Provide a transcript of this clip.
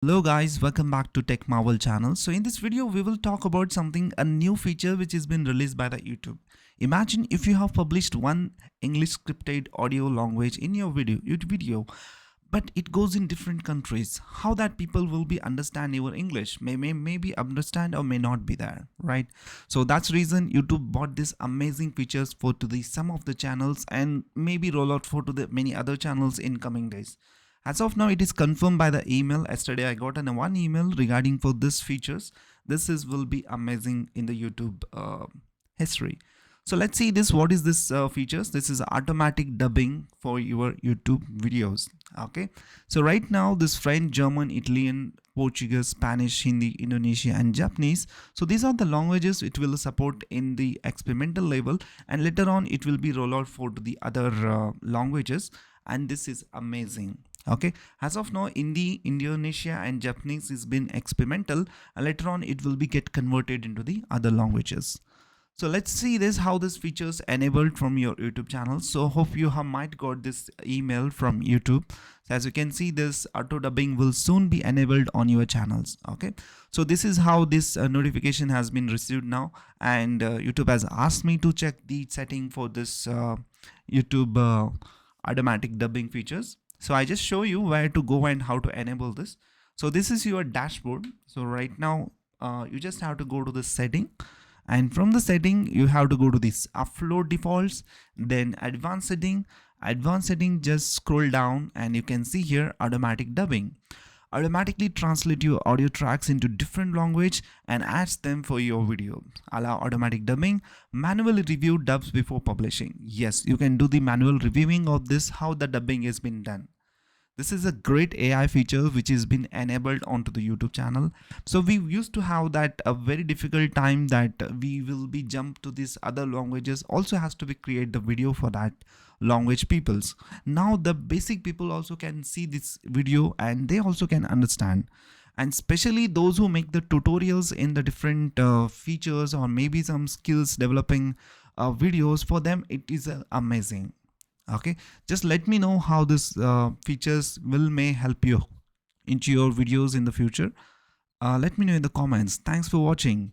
Hello guys, welcome back to Tech Marvel channel. So in this video we will talk about a new feature which has been released by the YouTube. Imagine if you have published one English scripted audio language in your YouTube video, but it goes in different countries. How that people will be understand your English maybe understand or may not be there, right? So that's reason YouTube bought this amazing features for to the some of the channels and maybe roll out for to the many other channels in coming days. As of now, it is confirmed by the email. Yesterday, I got one email regarding for this features. This is will be amazing in the YouTube history. So let's see this. What is this features? This is automatic dubbing for your YouTube videos. Okay. So right now, this French, German, Italian, Portuguese, Spanish, Hindi, Indonesia, and Japanese. So these are the languages it will support in the experimental level, and later on it will be rolled out for the other languages. And this is amazing. Okay, as of now Hindi, Indonesia and Japanese is been experimental, and later on it will be get converted into the other languages. So let's see this how this features enabled from your YouTube channel. So hope you have might got this email from YouTube. So as you can see, this auto dubbing will soon be enabled on your channels. Okay, so this is how this notification has been received now, and YouTube has asked me to check the setting for this YouTube automatic dubbing features. So I just show you where to go and how to enable this. So this is your dashboard. So right now you just have to go to the setting, and from the setting you have to go to this upload defaults, then advanced setting, just scroll down and you can see here automatic dubbing. Automatically translate your audio tracks into different language and adds them for your video. Allow automatic dubbing. Manually review dubs before publishing. Yes, you can do the manual reviewing of this, how the dubbing has been done. This is a great AI feature which has been enabled onto the YouTube channel. So we used to have that a very difficult time that we will be jump to these other languages. Also has to be create the video for that language peoples. Now the basic people also can see this video and they also can understand. And especially those who make the tutorials in the different features or maybe some skills developing videos, for them it is amazing. Okay, just let me know how this features will may help you into your videos in the future. Let me know in the comments. Thanks for watching.